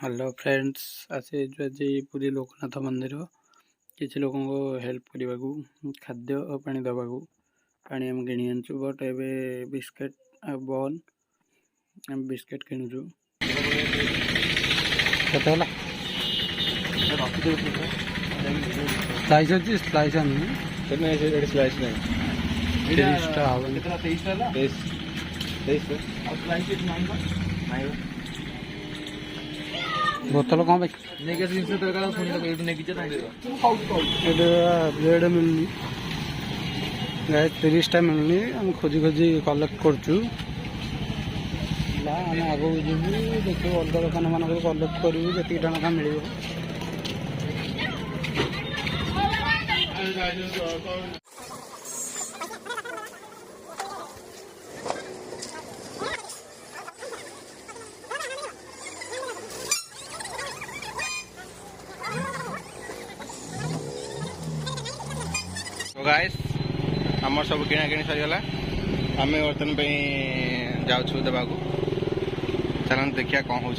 hello friends, आसे आज पुरी लोकनाथ मंदिर किसी लोक हेल्प करने को खाद्य और पानी दवा को पानी आम किणी आनचु बट एबे बिस्केट बन आम बिस्केट किणुचु स्लाइस अच्छी स्लाइस स्लाइस नहीं 23 बोतल कौन भाई ब्लेड मिलनी गाय 30टा मिलनी आम खोजी खोजी कलेक्ट करचु आम आगे जीवु देखो अलग दुकान मान कलेक्ट करूँ जी टका मिल तो गाइस आमर सब किना किणी सरीगला आम बर्तन जाऊँ देवा चल देखिया कौन हो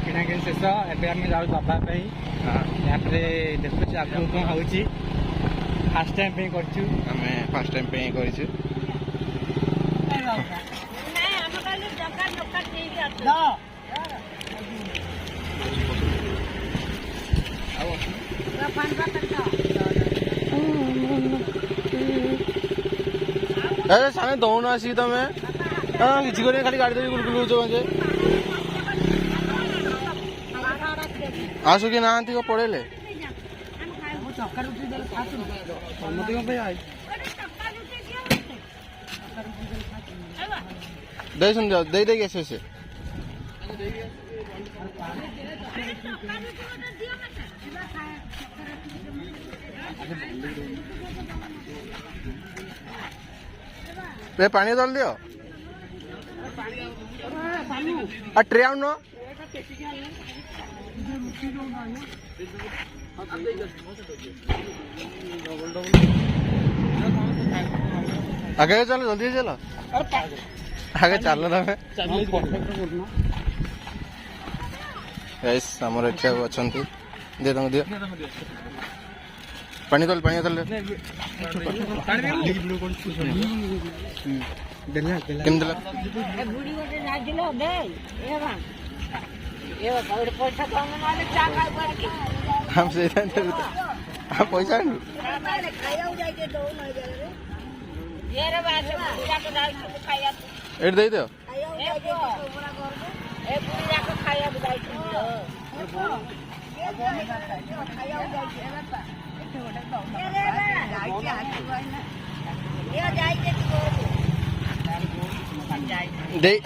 किना कि शेष एम जाऊ दबा देखुच आगे कौन हो फास्ट टाइम फर्स्ट टाइम कर सामने दौन आसी तमें किसी कर खाली गाड़ी धरी गुलगुलुच मजे आसु कि ना पड़ेले दे सुन जाओ दे देगी ऐसे से पानी डाल दियो ट्रे आउन आगे चलो जल्दी चलो आगे चल तमें अच्छा अच्छा दे दे दियो पानी तल हम से पैसा एट दे दियो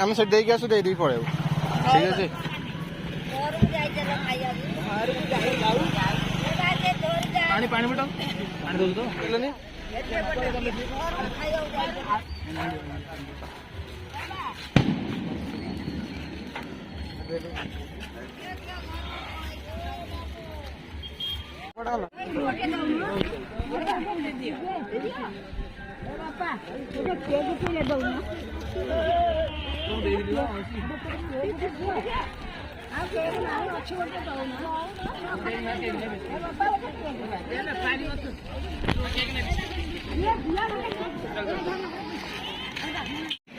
आम सब दे आसु दे दी पड़े ठीक है पानी पानी बोतल पानी दो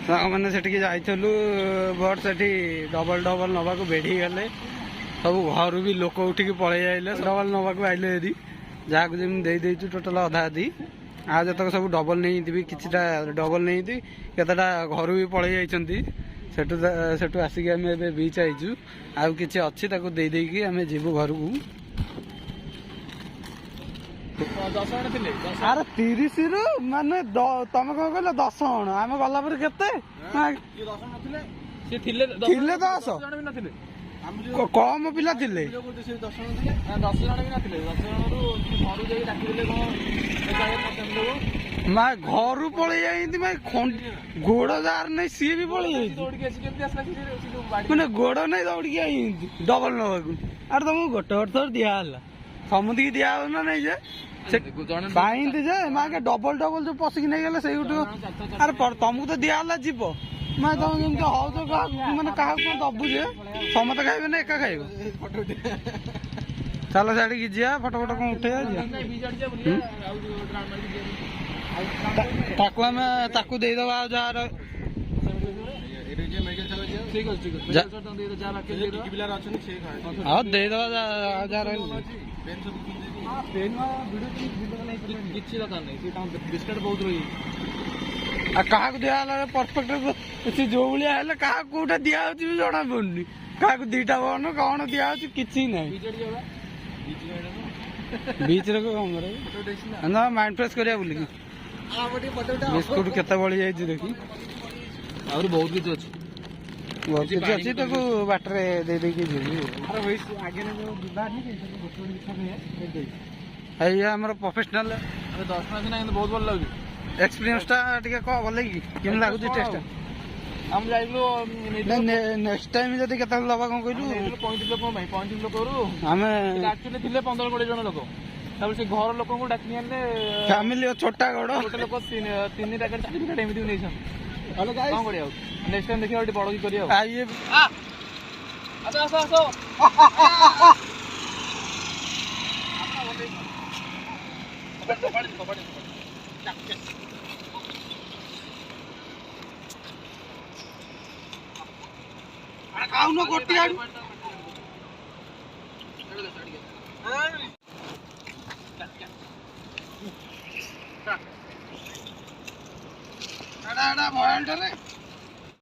तो मैंने से जाइलु बट से डबल डबल नवा बेढ़ी गले सब घर भी लोक उठिक पलि आइले डबल नवा आइले यदि जहाँ को जमी देचु टोटाल अधा अधी आज जतक सब डबल नहीं किछिटा डबल नहीं केतटा घर भी पलि जाइछंती सेठू आसिक आम ए बीच आईचु आउ किछि अच्छी ताको दे देकी आम जीवु घर को अरे 30 रु माने तुम कौन कहल 10 जन आम गला पर केते कम पिला थिले 10 जन भी नथिले 10 जन मैं घर पलि गोड़ जार नहीं सी भी पलि मैंने गोड़ नहीं दौड़ डबल नवा अरे तुमको गोटे गोटे थर दिहला ସମୁଦ୍ରକି ଦିଆ ହବ ନା ନାଇଁ ଯେ ସେ ବାଇନ୍ତି ଯେ ମାକେ ଡବଲ ଡବଲ ଯୋଉ ପଶିକି ନେଇଗଲେ ସେଇଠୁ ଆରେ ତମକୁ ତ ଦିଆ ହେଲା ଯିବ ମାନେ ତମେ ଯେମିତି ହଉଛ ମାନେ କାହାକୁ କଣ ଦବୁ ଯେ ସମସ୍ତେ ଖାଇବେ ନା ଏକା ଖାଇବ ଚାଲ ଛାଡ଼ିକି ଯିବା ଫଟୋ ଫଟୋ କଣ ଉଠେଇବା ତାକୁ ଦେଇଦବା ଆଉ ଯାହାର ଆଉ ଦେଇଦବା ଆଉ ଯାହାର କିଛି ଦରକାର ନାହିଁ ବିସ୍କେଟ୍ ବହୁତ ରହିଛି ଆଉ କାହାକୁ ଦିଆହେଲା ପରଫେକ୍ଟ ସେ ଯୋଉ ଭଳିଆ ହେଲେ କାହାକୁ କୋଉଟା ଦିଆହଉଛି ବି ଜଣା ପଡୁନି କାହାକୁ ଦିଟା ବନ କଣ ଦିଆହଉଛି କିଛି ନାହିଁ ବିଚରେ ମାଇଣ୍ଡ ଫ୍ରେଶ କରିବା ବୁଲିକି ବିସ୍କୁଟ କେତେ ବଳି ଯାଇଛି ଦେଖି ଆହୁରି ବହୁତ କିଛି ଅଛି ବହୁତ କିଛି ଅଛି ତାକୁ ବାଟରେ ଦେଇଦେଇକି ଯିବି ଏଇ ଆମର ପ୍ରଫେସନାଲ 10 ଟଙ୍କା ସିନା କିନ୍ତୁ ବହୁତ ଭଲ ଲାଗୁଛି ଏକ୍ସପିରିଏନ୍ସ ଟା ଟିକେ କହ ଭଲ କି କେମିତି ଲାଗୁଛି ଟେଷ୍ଟ ଆମେ ଯାଇଥିଲୁ ନେକ୍ସଟ ଟାଇମ ଯଦି କେତେବେଳେ ଦବା କଣ କହିଲୁ 35 ଲୋକଙ୍କ ପାଇଁ 35 ଲୋକରୁ ଆମେ ଆକ୍ଚୁଆଲି ଥିଲେ 15-20 ଜଣ ଲୋକ ତାପରେ ସେ ଘର ଲୋକଙ୍କୁ ଡାକି ଆଣିଲେ ଫ୍ୟାମିଲି ଛୋଟା ଗଡ ଗୋଟେ ଲୋକ 3 ପ୍ୟାକେଟ 4 ପ୍ୟାକେଟ ଏମିତି ନେଇଛନ୍ତି କଣ କରିବା ଆଉ ନେକ୍ସଟ ଟାଇମ ଦେଖିବା ଗୋଟେ ବଡ କି କରିବା ଖାଉନ ଗୋଟି ଆଡୁ ଭୟାଲଟାରେ